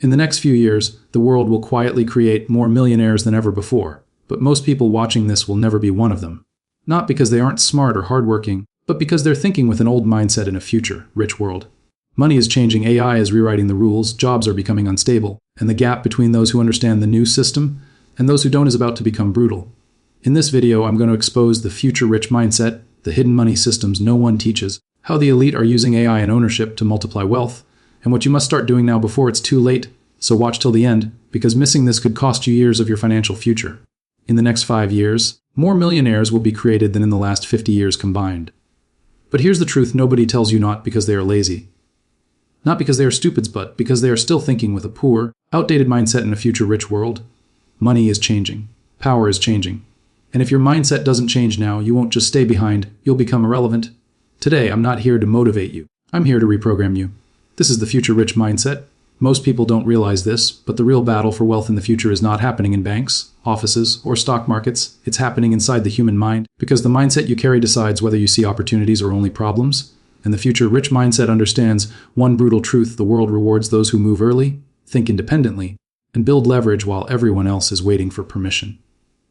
In the next few years, the world will quietly create more millionaires than ever before, but most people watching this will never be one of them. Not because they aren't smart or hardworking, but because they're thinking with an old mindset in a future, rich world. Money is changing, AI is rewriting the rules, jobs are becoming unstable, and the gap between those who understand the new system and those who don't is about to become brutal. In this video, I'm going to expose the future rich mindset, the hidden money systems no one teaches, how the elite are using AI and ownership to multiply wealth, and what you must start doing now before it's too late. So watch till the end, because missing this could cost you years of your financial future. In the next 5 years, more millionaires will be created than in the last 50 years combined. But here's the truth nobody tells you, not because they are lazy. Not because they are stupids, but because they are still thinking with a poor, outdated mindset in a future rich world. Money is changing. Power is changing. And if your mindset doesn't change now, you won't just stay behind, you'll become irrelevant. Today, I'm not here to motivate you. I'm here to reprogram you. This is the future rich mindset. Most people don't realize this, but the real battle for wealth in the future is not happening in banks, offices, or stock markets. It's happening inside the human mind, because the mindset you carry decides whether you see opportunities or only problems. And the future rich mindset understands one brutal truth: the world rewards those who move early, think independently, and build leverage while everyone else is waiting for permission.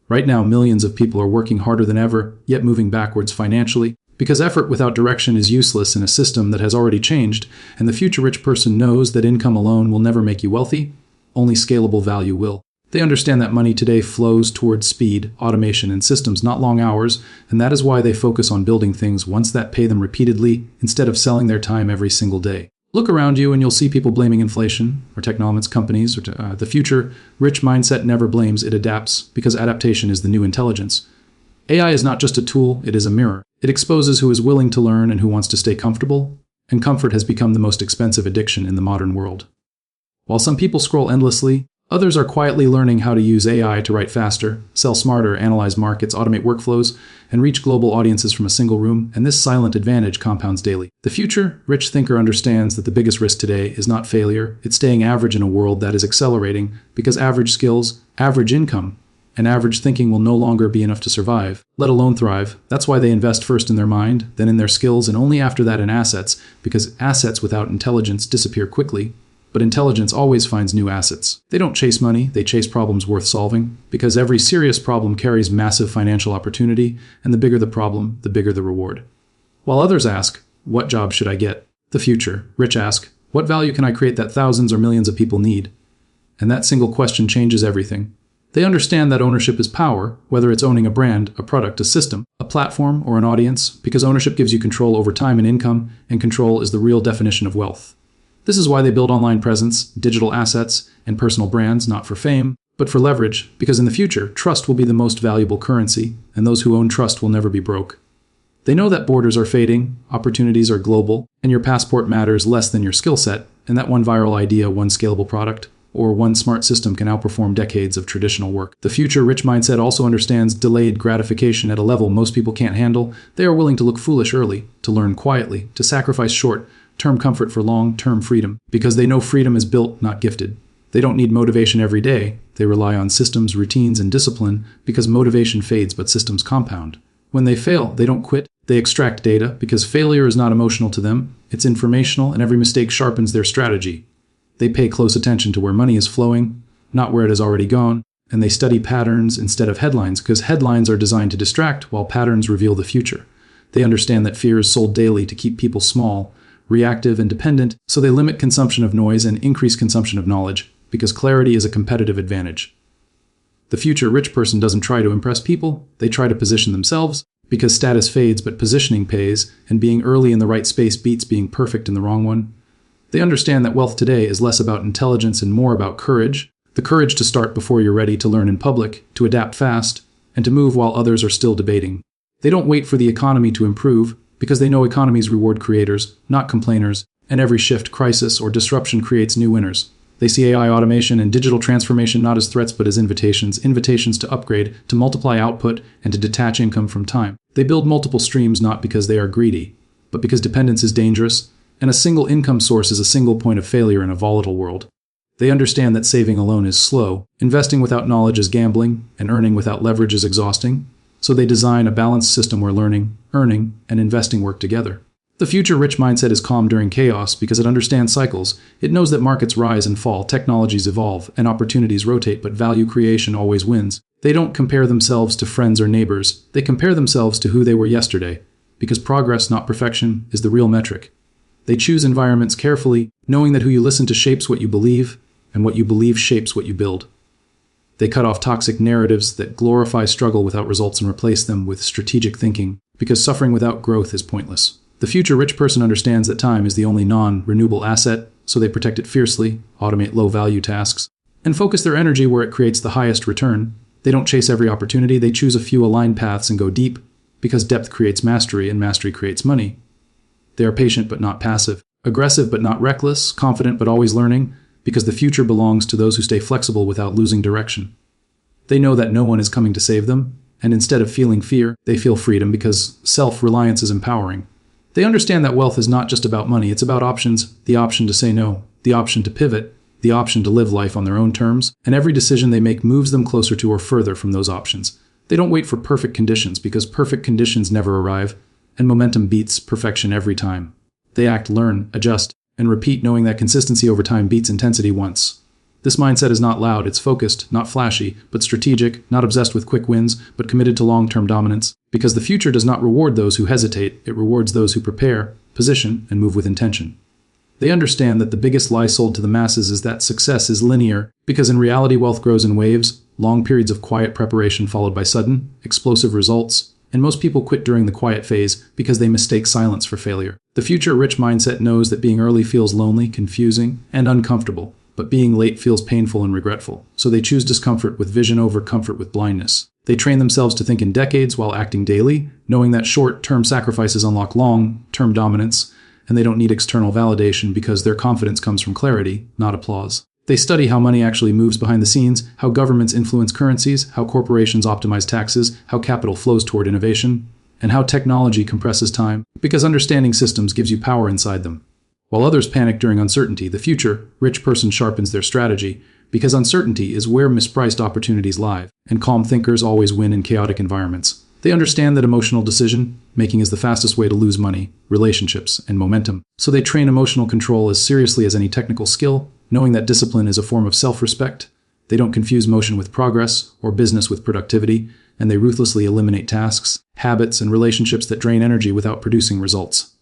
Right now, millions of people are working harder than ever, yet moving backwards financially, because effort without direction is useless in a system that has already changed, and the future rich person knows that income alone will never make you wealthy, only scalable value will. They understand that money today flows towards speed, automation, and systems, not long hours, and that is why they focus on building things once that pay them repeatedly, instead of selling their time every single day. Look around you and you'll see people blaming inflation, or technology companies, or the future rich mindset never blames, it adapts, because adaptation is the new intelligence. AI is not just a tool, it is a mirror. It exposes who is willing to learn and who wants to stay comfortable, and comfort has become the most expensive addiction in the modern world. While some people scroll endlessly, others are quietly learning how to use AI to write faster, sell smarter, analyze markets, automate workflows, and reach global audiences from a single room, and this silent advantage compounds daily. The future rich thinker understands that the biggest risk today is not failure, it's staying average in a world that is accelerating, because average skills, average income, and average thinking will no longer be enough to survive, let alone thrive. That's why they invest first in their mind, then in their skills, and only after that in assets, because assets without intelligence disappear quickly, but intelligence always finds new assets. They don't chase money, they chase problems worth solving, because every serious problem carries massive financial opportunity, and the bigger the problem, the bigger the reward. While others ask, what job should I get? The future rich ask, what value can I create that thousands or millions of people need? And that single question changes everything. They understand that ownership is power, whether it's owning a brand, a product, a system, a platform, or an audience, because ownership gives you control over time and income, and control is the real definition of wealth. This is why they build online presence, digital assets, and personal brands, not for fame, but for leverage, because in the future, trust will be the most valuable currency, and those who own trust will never be broke. They know that borders are fading, opportunities are global, and your passport matters less than your skill set, and that one viral idea, one scalable product, or one smart system can outperform decades of traditional work. The future rich mindset also understands delayed gratification at a level most people can't handle. They are willing to look foolish early, to learn quietly, to sacrifice short-term comfort for long-term freedom, because they know freedom is built, not gifted. They don't need motivation every day. They rely on systems, routines, and discipline, because motivation fades but systems compound. When they fail, they don't quit. They extract data, because failure is not emotional to them. It's informational, and every mistake sharpens their strategy. They pay close attention to where money is flowing, not where it has already gone, and they study patterns instead of headlines, because headlines are designed to distract while patterns reveal the future. They understand that fear is sold daily to keep people small, reactive, and dependent, so they limit consumption of noise and increase consumption of knowledge, because clarity is a competitive advantage. The future rich person doesn't try to impress people, they try to position themselves, because status fades but positioning pays, and being early in the right space beats being perfect in the wrong one. They understand that wealth today is less about intelligence and more about courage, the courage to start before you're ready, to learn in public, to adapt fast, and to move while others are still debating. They don't wait for the economy to improve, because they know economies reward creators, not complainers, and every shift, crisis, or disruption creates new winners. They see AI automation and digital transformation not as threats but as invitations to upgrade, to multiply output, and to detach income from time. They build multiple streams not because they are greedy, but because dependence is dangerous, and a single income source is a single point of failure in a volatile world. They understand that saving alone is slow, investing without knowledge is gambling, and earning without leverage is exhausting, so they design a balanced system where learning, earning, and investing work together. The future rich mindset is calm during chaos because it understands cycles. It knows that markets rise and fall, technologies evolve, and opportunities rotate, but value creation always wins. They don't compare themselves to friends or neighbors. They compare themselves to who they were yesterday, because progress, not perfection, is the real metric. They choose environments carefully, knowing that who you listen to shapes what you believe, and what you believe shapes what you build. They cut off toxic narratives that glorify struggle without results and replace them with strategic thinking, because suffering without growth is pointless. The future rich person understands that time is the only non-renewable asset, so they protect it fiercely, automate low-value tasks, and focus their energy where it creates the highest return. They don't chase every opportunity, they choose a few aligned paths and go deep, because depth creates mastery and mastery creates money. They are patient but not passive, aggressive but not reckless, confident but always learning, because the future belongs to those who stay flexible without losing direction. They know that no one is coming to save them, and instead of feeling fear, they feel freedom because self-reliance is empowering. They understand that wealth is not just about money, it's about options, the option to say no, the option to pivot, the option to live life on their own terms, and every decision they make moves them closer to or further from those options. They don't wait for perfect conditions because perfect conditions never arrive, and momentum beats perfection every time. They act, learn, adjust, and repeat, knowing that consistency over time beats intensity once. This mindset is not loud, it's focused, not flashy, but strategic, not obsessed with quick wins, but committed to long-term dominance. Because the future does not reward those who hesitate, it rewards those who prepare, position, and move with intention. They understand that the biggest lie sold to the masses is that success is linear, because in reality wealth grows in waves, long periods of quiet preparation followed by sudden, explosive results, and most people quit during the quiet phase because they mistake silence for failure. The future rich mindset knows that being early feels lonely, confusing, and uncomfortable, but being late feels painful and regretful, so they choose discomfort with vision over comfort with blindness. They train themselves to think in decades while acting daily, knowing that short-term sacrifices unlock long-term dominance, and they don't need external validation because their confidence comes from clarity, not applause. They study how money actually moves behind the scenes, how governments influence currencies, how corporations optimize taxes, how capital flows toward innovation, and how technology compresses time, because understanding systems gives you power inside them. While others panic during uncertainty, the future rich person sharpens their strategy, because uncertainty is where mispriced opportunities lie, and calm thinkers always win in chaotic environments. They understand that emotional decision-making is the fastest way to lose money, relationships, and momentum, so they train emotional control as seriously as any technical skill, knowing that discipline is a form of self-respect. They don't confuse motion with progress or business with productivity, and they ruthlessly eliminate tasks, habits, and relationships that drain energy without producing results.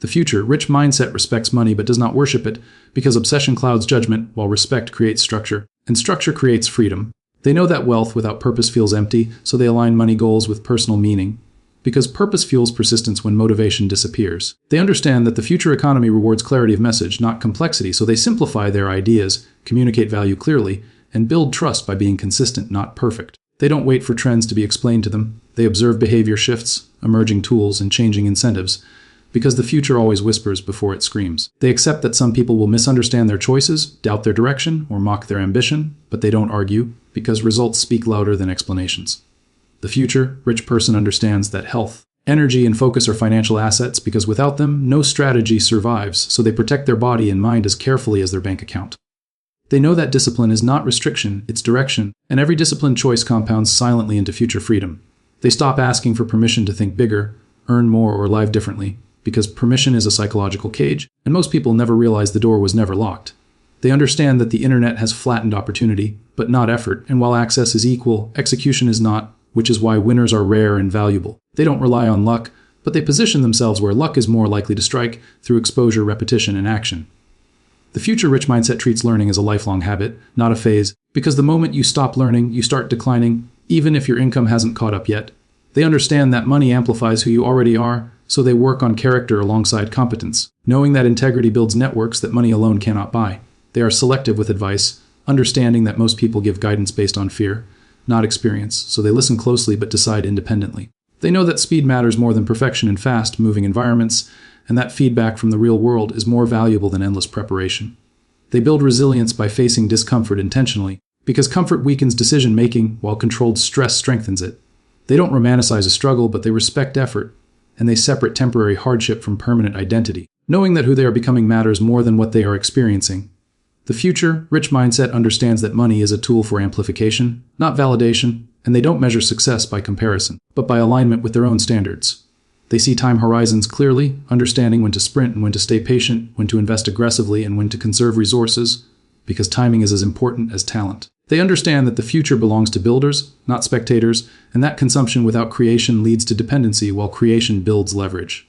The future rich mindset respects money but does not worship it, because obsession clouds judgment while respect creates structure, and structure creates freedom. They know that wealth without purpose feels empty, so they align money goals with personal meaning, because purpose fuels persistence when motivation disappears. They understand that the future economy rewards clarity of message, not complexity, so they simplify their ideas, communicate value clearly, and build trust by being consistent, not perfect. They don't wait for trends to be explained to them. They observe behavior shifts, emerging tools, and changing incentives, because the future always whispers before it screams. They accept that some people will misunderstand their choices, doubt their direction, or mock their ambition, but they don't argue, because results speak louder than explanations. The future rich person understands that health, energy, and focus are financial assets because without them, no strategy survives, so they protect their body and mind as carefully as their bank account. They know that discipline is not restriction, it's direction, and every disciplined choice compounds silently into future freedom. They stop asking for permission to think bigger, earn more, or live differently, because permission is a psychological cage, and most people never realize the door was never locked. They understand that the internet has flattened opportunity, but not effort, and while access is equal, execution is not, which is why winners are rare and valuable. They don't rely on luck, but they position themselves where luck is more likely to strike through exposure, repetition, and action. The future rich mindset treats learning as a lifelong habit, not a phase, because the moment you stop learning, you start declining, even if your income hasn't caught up yet. They understand that money amplifies who you already are, so they work on character alongside competence, knowing that integrity builds networks that money alone cannot buy. They are selective with advice, understanding that most people give guidance based on fear, not experience, so they listen closely but decide independently. They know that speed matters more than perfection in fast-moving environments, and that feedback from the real world is more valuable than endless preparation. They build resilience by facing discomfort intentionally, because comfort weakens decision-making while controlled stress strengthens it. They don't romanticize a struggle, but they respect effort, and they separate temporary hardship from permanent identity, knowing that who they are becoming matters more than what they are experiencing. The future rich mindset understands that money is a tool for amplification, not validation, and they don't measure success by comparison, but by alignment with their own standards. They see time horizons clearly, understanding when to sprint and when to stay patient, when to invest aggressively and when to conserve resources, because timing is as important as talent. They understand that the future belongs to builders, not spectators, and that consumption without creation leads to dependency while creation builds leverage.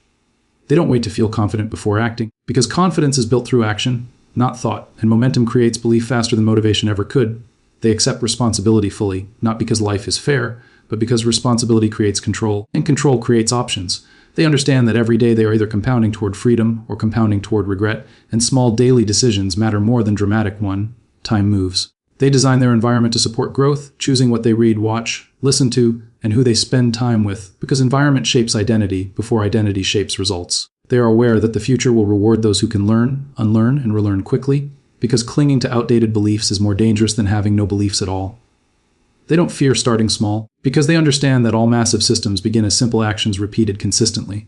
They don't wait to feel confident before acting, because confidence is built through action, not thought, and momentum creates belief faster than motivation ever could. They accept responsibility fully, not because life is fair, but because responsibility creates control, and control creates options. They understand that every day they are either compounding toward freedom or compounding toward regret, and small daily decisions matter more than dramatic one. Time moves. They design their environment to support growth, choosing what they read, watch, listen to, and who they spend time with, because environment shapes identity before identity shapes results. They are aware that the future will reward those who can learn, unlearn, and relearn quickly, because clinging to outdated beliefs is more dangerous than having no beliefs at all. They don't fear starting small, because they understand that all massive systems begin as simple actions repeated consistently.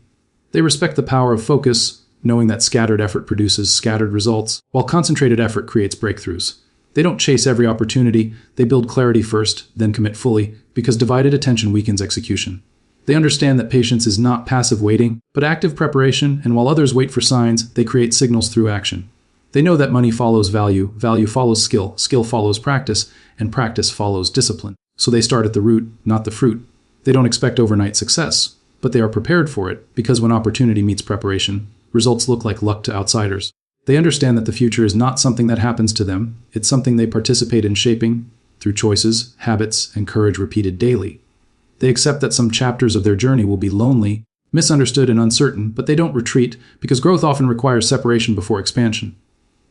They respect the power of focus, knowing that scattered effort produces scattered results, while concentrated effort creates breakthroughs. They don't chase every opportunity, they build clarity first, then commit fully, because divided attention weakens execution. They understand that patience is not passive waiting, but active preparation, and while others wait for signs, they create signals through action. They know that money follows value, value follows skill, skill follows practice, and practice follows discipline. So they start at the root, not the fruit. They don't expect overnight success, but they are prepared for it, because when opportunity meets preparation, results look like luck to outsiders. They understand that the future is not something that happens to them, it's something they participate in shaping through choices, habits, and courage repeated daily. They accept that some chapters of their journey will be lonely, misunderstood, and uncertain, but they don't retreat, because growth often requires separation before expansion.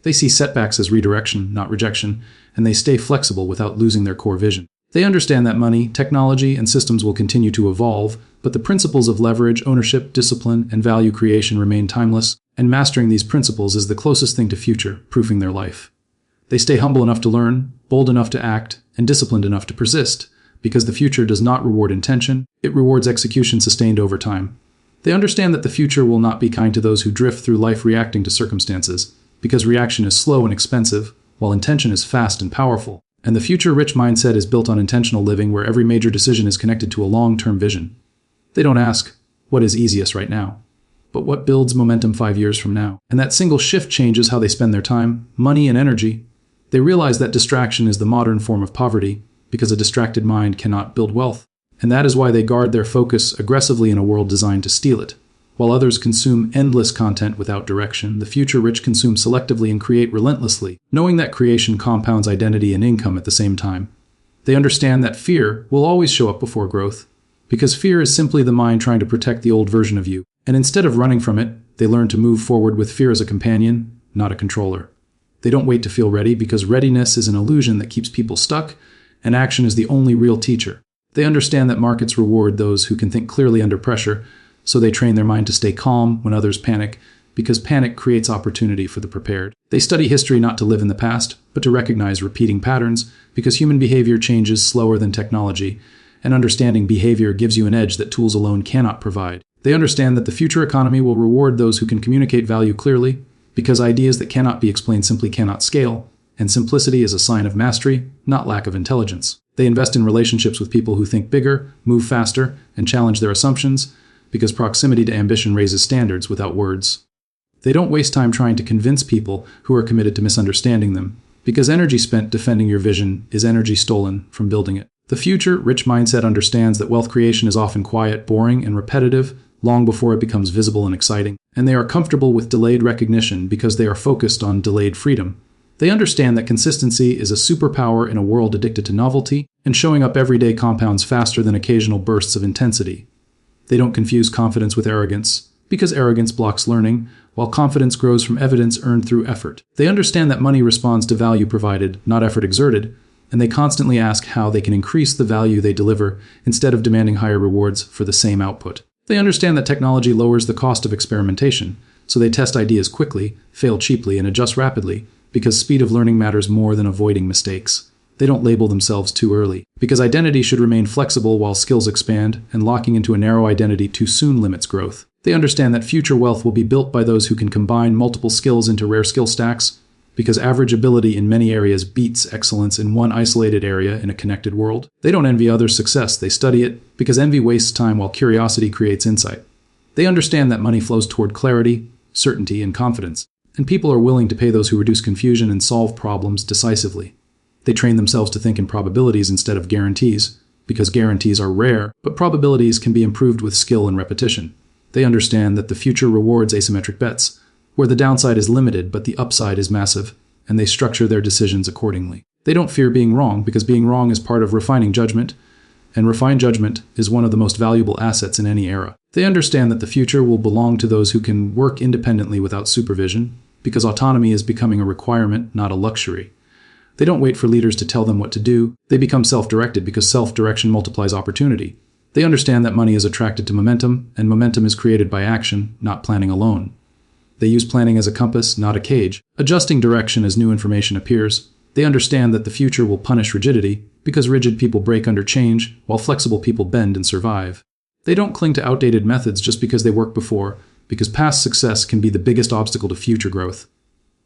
They see setbacks as redirection, not rejection, and they stay flexible without losing their core vision. They understand that money, technology, and systems will continue to evolve, but the principles of leverage, ownership, discipline, and value creation remain timeless, and mastering these principles is the closest thing to future-proofing their life. They stay humble enough to learn, bold enough to act, and disciplined enough to persist, because the future does not reward intention, it rewards execution sustained over time. They understand that the future will not be kind to those who drift through life reacting to circumstances, because reaction is slow and expensive, while intention is fast and powerful. And the future-rich mindset is built on intentional living where every major decision is connected to a long-term vision. They don't ask, what is easiest right now? But what builds momentum 5 years from now? And that single shift changes how they spend their time, money, and energy. They realize that distraction is the modern form of poverty, because a distracted mind cannot build wealth. And that is why they guard their focus aggressively in a world designed to steal it. While others consume endless content without direction, the future-rich consume selectively and create relentlessly, knowing that creation compounds identity and income at the same time. They understand that fear will always show up before growth, because fear is simply the mind trying to protect the old version of you. And instead of running from it, they learn to move forward with fear as a companion, not a controller. They don't wait to feel ready, because readiness is an illusion that keeps people stuck, and action is the only real teacher. They understand that markets reward those who can think clearly under pressure, so they train their mind to stay calm when others panic, because panic creates opportunity for the prepared. They study history not to live in the past, but to recognize repeating patterns, because human behavior changes slower than technology, and understanding behavior gives you an edge that tools alone cannot provide. They understand that the future economy will reward those who can communicate value clearly, because ideas that cannot be explained simply cannot scale, and simplicity is a sign of mastery, not lack of intelligence. They invest in relationships with people who think bigger, move faster, and challenge their assumptions, because proximity to ambition raises standards without words. They don't waste time trying to convince people who are committed to misunderstanding them, because energy spent defending your vision is energy stolen from building it. The future-rich mindset understands that wealth creation is often quiet, boring, and repetitive, long before it becomes visible and exciting, and they are comfortable with delayed recognition because they are focused on delayed freedom. They understand that consistency is a superpower in a world addicted to novelty, and showing up every day compounds faster than occasional bursts of intensity. They don't confuse confidence with arrogance, because arrogance blocks learning, while confidence grows from evidence earned through effort. They understand that money responds to value provided, not effort exerted, and they constantly ask how they can increase the value they deliver instead of demanding higher rewards for the same output. They understand that technology lowers the cost of experimentation, so they test ideas quickly, fail cheaply, and adjust rapidly, because speed of learning matters more than avoiding mistakes. They don't label themselves too early, because identity should remain flexible while skills expand, and locking into a narrow identity too soon limits growth. They understand that future wealth will be built by those who can combine multiple skills into rare skill stacks, because average ability in many areas beats excellence in one isolated area in a connected world. They don't envy others' success, they study it, because envy wastes time while curiosity creates insight. They understand that money flows toward clarity, certainty, and confidence, and people are willing to pay those who reduce confusion and solve problems decisively. They train themselves to think in probabilities instead of guarantees, because guarantees are rare, but probabilities can be improved with skill and repetition. They understand that the future rewards asymmetric bets, where the downside is limited but the upside is massive, and they structure their decisions accordingly. They don't fear being wrong, because being wrong is part of refining judgment, and refined judgment is one of the most valuable assets in any era. They understand that the future will belong to those who can work independently without supervision, because autonomy is becoming a requirement, not a luxury. They don't wait for leaders to tell them what to do. They become self-directed because self-direction multiplies opportunity. They understand that money is attracted to momentum, and momentum is created by action, not planning alone. They use planning as a compass, not a cage, adjusting direction as new information appears. They understand that the future will punish rigidity, because rigid people break under change, while flexible people bend and survive. They don't cling to outdated methods just because they worked before, because past success can be the biggest obstacle to future growth.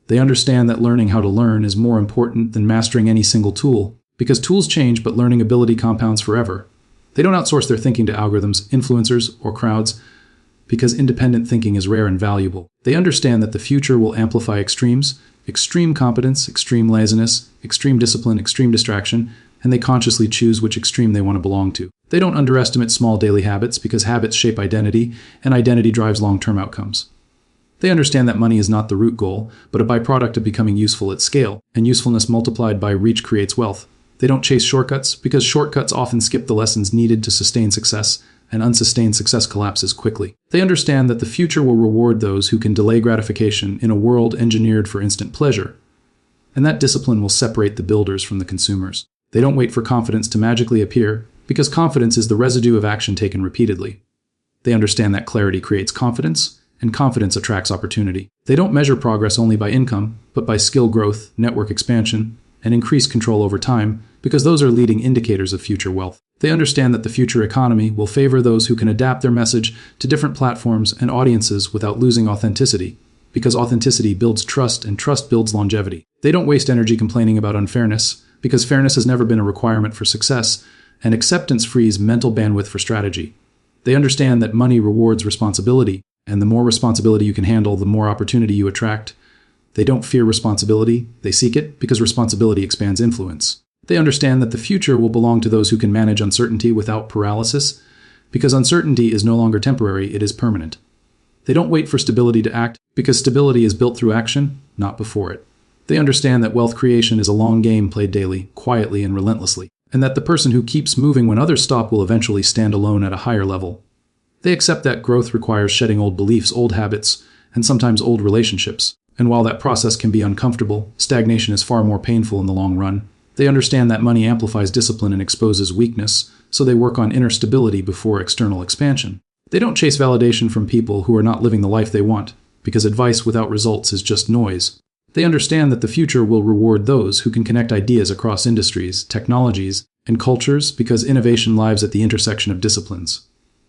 They understand that learning how to learn is more important than mastering any single tool, because tools change but learning ability compounds forever. They don't outsource their thinking to algorithms, influencers, or crowds, because independent thinking is rare and valuable. They understand that the future will amplify extremes, extreme competence, extreme laziness, extreme discipline, extreme distraction, and they consciously choose which extreme they want to belong to. They don't underestimate small daily habits, because habits shape identity, and identity drives long-term outcomes. They understand that money is not the root goal, but a byproduct of becoming useful at scale, and usefulness multiplied by reach creates wealth. They don't chase shortcuts, because shortcuts often skip the lessons needed to sustain success, and unsustained success collapses quickly. They understand that the future will reward those who can delay gratification in a world engineered for instant pleasure, and that discipline will separate the builders from the consumers. They don't wait for confidence to magically appear, because confidence is the residue of action taken repeatedly. They understand that clarity creates confidence, and confidence attracts opportunity. They don't measure progress only by income, but by skill growth, network expansion, and increased control over time, because those are leading indicators of future wealth. They understand that the future economy will favor those who can adapt their message to different platforms and audiences without losing authenticity, because authenticity builds trust and trust builds longevity. They don't waste energy complaining about unfairness, because fairness has never been a requirement for success, and acceptance frees mental bandwidth for strategy. They understand that money rewards responsibility, and the more responsibility you can handle, the more opportunity you attract. They don't fear responsibility, they seek it, because responsibility expands influence. They understand that the future will belong to those who can manage uncertainty without paralysis, because uncertainty is no longer temporary, it is permanent. They don't wait for stability to act, because stability is built through action, not before it. They understand that wealth creation is a long game played daily, quietly and relentlessly, and that the person who keeps moving when others stop will eventually stand alone at a higher level. They accept that growth requires shedding old beliefs, old habits, and sometimes old relationships, and while that process can be uncomfortable, stagnation is far more painful in the long run. They understand that money amplifies discipline and exposes weakness, so they work on inner stability before external expansion. They don't chase validation from people who are not living the life they want, because advice without results is just noise. They understand that the future will reward those who can connect ideas across industries, technologies, and cultures, because innovation lives at the intersection of disciplines.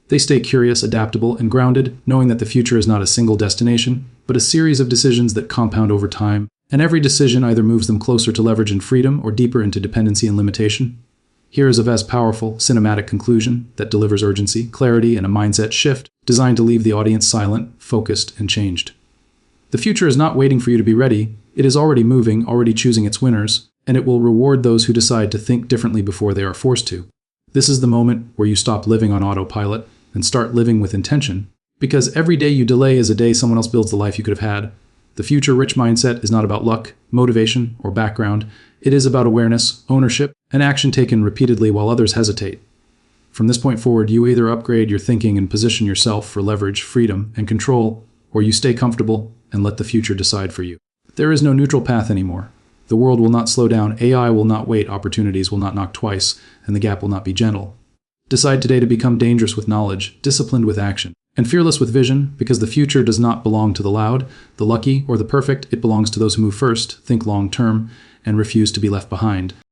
They stay curious, adaptable, and grounded, knowing that the future is not a single destination, but a series of decisions that compound over time, and every decision either moves them closer to leverage and freedom or deeper into dependency and limitation. Here is a vast, powerful, cinematic conclusion that delivers urgency, clarity, and a mindset shift designed to leave the audience silent, focused, and changed. The future is not waiting for you to be ready. It is already moving, already choosing its winners, and it will reward those who decide to think differently before they are forced to. This is the moment where you stop living on autopilot and start living with intention, because every day you delay is a day someone else builds the life you could have had. The future-rich mindset is not about luck, motivation, or background. It is about awareness, ownership, and action taken repeatedly while others hesitate. From this point forward, you either upgrade your thinking and position yourself for leverage, freedom, and control, or you stay comfortable and let the future decide for you. There is no neutral path anymore. The world will not slow down, AI will not wait, opportunities will not knock twice, and the gap will not be gentle. Decide today to become dangerous with knowledge, disciplined with action, and fearless with vision, because the future does not belong to the loud, the lucky, or the perfect. It belongs to those who move first, think long-term, and refuse to be left behind.